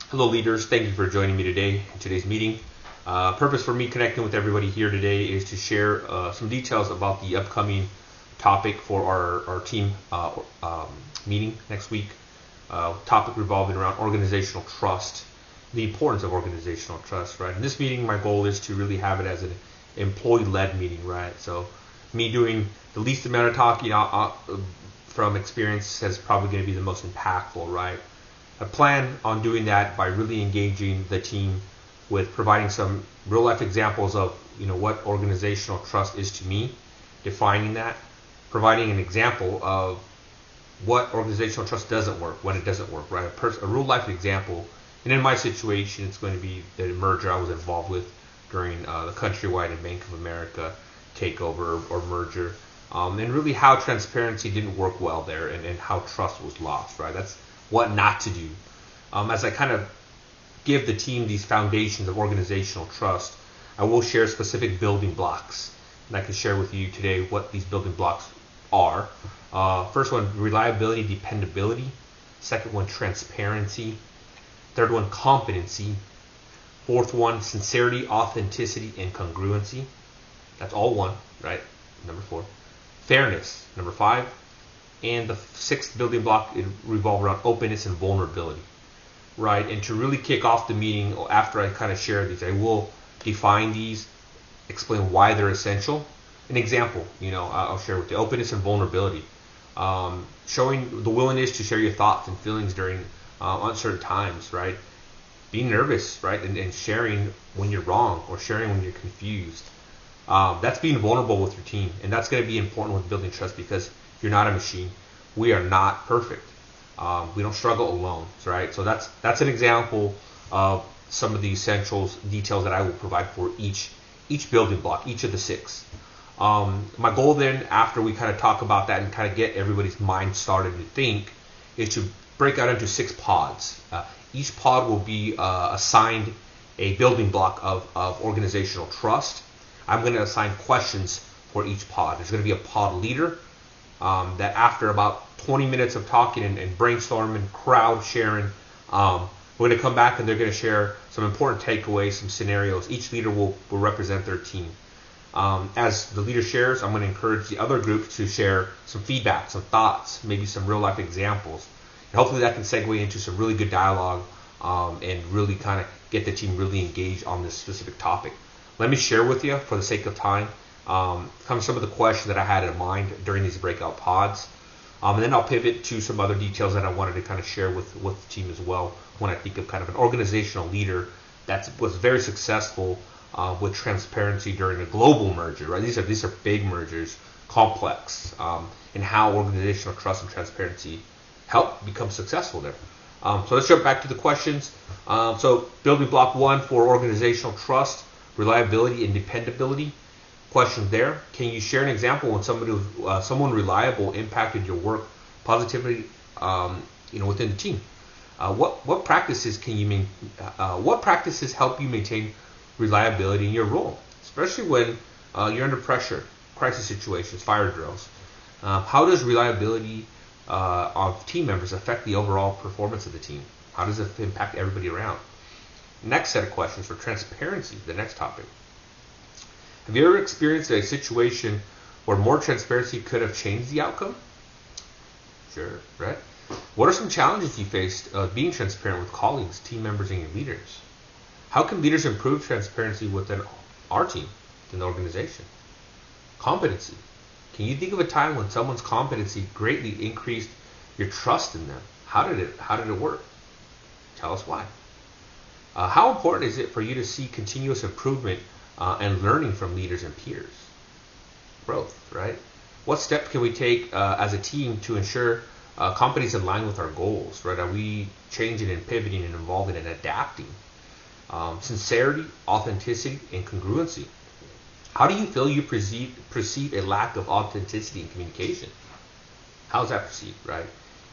Hello leaders, thank you for joining me today in today's meeting. Purpose for me connecting with everybody here today is to share some details about the upcoming topic for our team meeting next week. Topic revolving around organizational trust, the importance of organizational trust, right? In this meeting, my goal is to really have it as an employee-led meeting, right? So me doing the least amount of talking from experience is probably going to be the most impactful, right? I plan on doing that by really engaging the team with providing some real life examples of what organizational trust is to me, defining that, providing an example of what organizational trust doesn't work, when it doesn't work, right? A real life example. And in my situation, it's going to be the merger I was involved with during the Countrywide and Bank of America takeover or merger, and really how transparency didn't work well there, and how trust was lost, right? That's what not to do. As I kind of give the team these foundations of organizational trust, I will share specific building blocks. And I can share with you today what these building blocks are. First one, reliability, dependability. Second one, transparency. Third one, competency. Fourth one, sincerity, authenticity, and congruency. That's all one, right? Number 4. Fairness, number 5. And the 6th building block revolves around openness and vulnerability, right? And to really kick off the meeting, after I kind of share these, I will define these, explain why they're essential. An example, I'll share with you, openness and vulnerability. Showing the willingness to share your thoughts and feelings during uncertain times, right? Being nervous, right? And sharing when you're wrong or sharing when you're confused. That's being vulnerable with your team. And that's going to be important with building trust, because you're not a machine. We are not perfect. We don't struggle alone, right? So that's an example of some of the essentials, details that I will provide for each building block, each of the 6. My goal then, after we kind of talk about that and kind of get everybody's mind started to think, is to break out into 6 pods. Each pod will be assigned a building block of organizational trust. I'm going to assign questions for each pod. There's going to be a pod leader that after about 20 minutes of talking and brainstorming, crowd sharing, we're going to come back and they're going to share some important takeaways, some scenarios. Each leader will represent their team. As the leader shares, I'm going to encourage the other groups to share some feedback, some thoughts, maybe some real life examples. And hopefully that can segue into some really good dialogue and really kind of get the team really engaged on this specific topic. Let me share with you, for the sake of time, some of the questions that I had in mind during these breakout pods. And then I'll pivot to some other details that I wanted to kind of share with the team as well when I think of kind of an organizational leader that was very successful with transparency during a global merger, right? These are big mergers, complex, and how organizational trust and transparency help become successful there. So let's jump back to the questions. So building block 1 for organizational trust, reliability and dependability. Question there: can you share an example when someone reliable impacted your work positively, within the team? What practices what practices help you maintain reliability in your role, especially when you're under pressure, crisis situations, fire drills? How does reliability of team members affect the overall performance of the team? How does it impact everybody around? Next set of questions for transparency, the next topic. Have you ever experienced a situation where more transparency could have changed the outcome? Sure, right? What are some challenges you faced being transparent with colleagues, team members, and your leaders? How can leaders improve transparency within our team, within the organization? Competency. Can you think of a time when someone's competency greatly increased your trust in them? How did it work? Tell us why. How important is it for you to see continuous improvement and learning from leaders and peers? Growth, right? What steps can we take as a team to ensure companies in line with our goals, right? Are we changing and pivoting and evolving and adapting? Sincerity, authenticity, and congruency. How do you feel you perceive a lack of authenticity in communication? How is that perceived, right?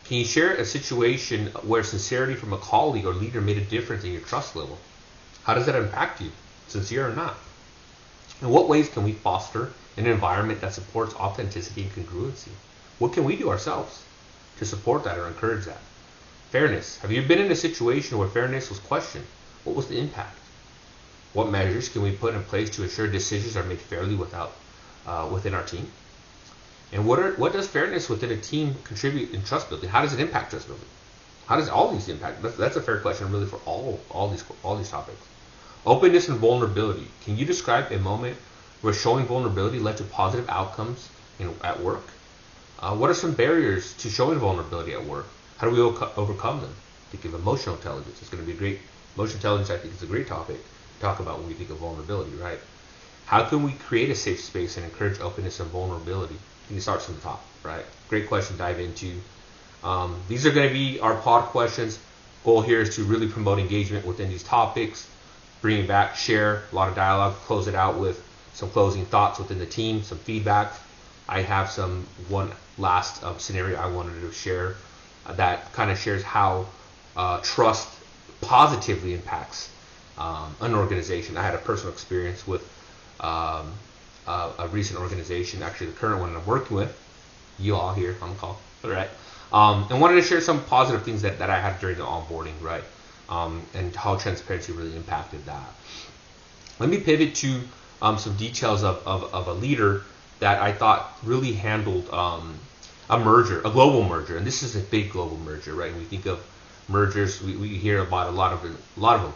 Can you share a situation where sincerity from a colleague or leader made a difference in your trust level? How does that impact you, sincere or not? In what ways can we foster an environment that supports authenticity and congruency? What can we do ourselves to support that or encourage that? Fairness. Have you been in a situation where fairness was questioned? What was the impact? What measures can we put in place to ensure decisions are made fairly within our team? And what does fairness within a team contribute in trust building? How does it impact trust building? How does all these impact? That's a fair question, really, for all these topics. Openness and vulnerability. Can you describe a moment where showing vulnerability led to positive outcomes at work? What are some barriers to showing vulnerability at work? How do we overcome them? Think of emotional intelligence. It's going to be great. Emotional intelligence, I think, is a great topic to talk about when we think of vulnerability, right? How can we create a safe space and encourage openness and vulnerability? I think it starts from the top, right? Great question to dive into. These are going to be our pod questions. Goal here is to really promote engagement within these topics, bring it back, share a lot of dialogue, close it out with some closing thoughts within the team, some feedback. I have one last scenario I wanted to share that kind of shares how trust positively impacts an organization. I had a personal experience with a recent organization, actually the current one I'm working with, you all here on the call, all right? And wanted to share some positive things that I had during the onboarding, right? And how transparency really impacted that. Let me pivot to some details of a leader that I thought really handled a global merger. And this is a big global merger, right? When we think of mergers, we hear about a lot of them,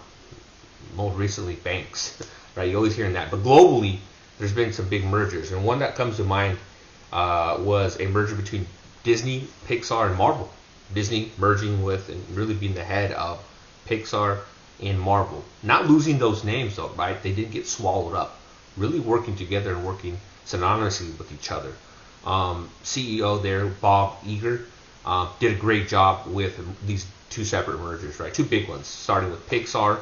most recently banks, right? You're always hearing that. But globally, there's been some big mergers. And one that comes to mind was a merger between Disney, Pixar, and Marvel. Disney merging with and really being the head of Pixar and Marvel. Not losing those names though, right? They didn't get swallowed up. Really working together and working synonymously with each other. CEO there, Bob Iger, did a great job with these two separate mergers, right? Two big ones, starting with Pixar,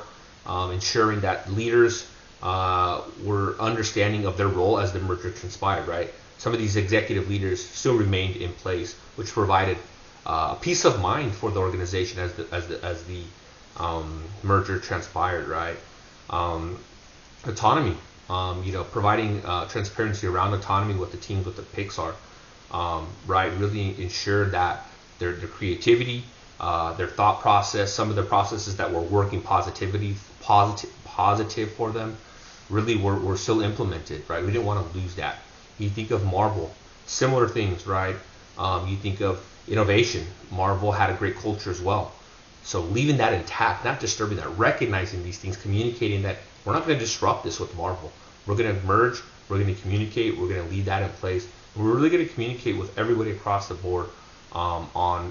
ensuring that leaders were understanding of their role as the merger transpired, right? Some of these executive leaders still remained in place, which provided peace of mind for the organization as the merger transpired, right? Autonomy, providing transparency around autonomy with the teams with the Pixar, right? Really ensured that their creativity, their thought process, some of the processes that were working positive for them, really were still implemented, right? We didn't want to lose that. You think of Marvel, similar things, right? You think of innovation. Marvel had a great culture as well. So leaving that intact, not disturbing that, recognizing these things, communicating that we're not going to disrupt this with Marvel. We're going to merge, we're going to communicate, we're going to leave that in place. We're really going to communicate with everybody across the board on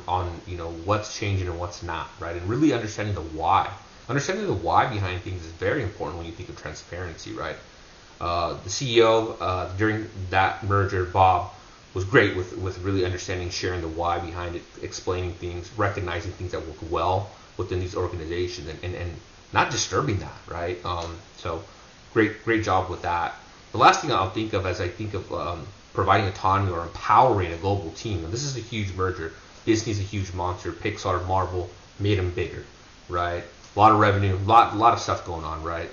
what's changing and what's not, right? And really understanding the why. Understanding the why behind things is very important when you think of transparency, right? The CEO during that merger, Bob, was great with really understanding, sharing the why behind it, explaining things, recognizing things that work well within these organizations, and not disturbing that, right? So great job with that. The last thing I'll think of as I think of providing autonomy or empowering a global team, and this is a huge merger. Disney's a huge monster. Pixar, Marvel made them bigger, right? A lot of revenue, a lot of stuff going on, right?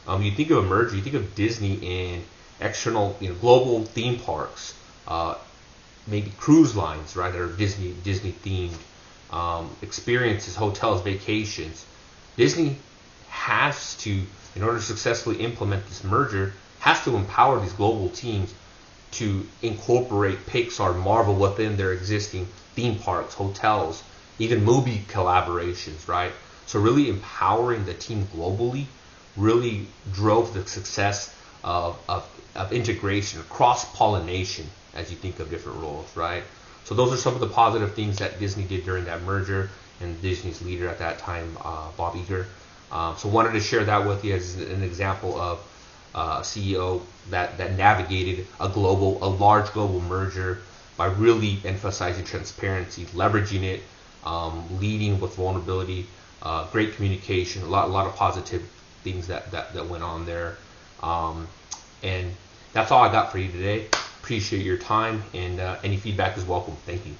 You think of a merger, you think of Disney and external, global theme parks, maybe cruise lines, right, that are Disney themed, experiences, hotels, vacations. Disney has to, in order to successfully implement this merger, has to empower these global teams to incorporate Pixar, Marvel within their existing theme parks, hotels, even movie collaborations, right? So really empowering the team globally really drove the success of integration, cross-pollination, as you think of different roles, right? So those are some of the positive things that Disney did during that merger, and Disney's leader at that time, Bob Iger. So wanted to share that with you as an example of a CEO that navigated a large global merger by really emphasizing transparency, leveraging it, leading with vulnerability, great communication, a lot of positive things that went on there. And that's all I got for you today. Appreciate your time, and any feedback is welcome. Thank you.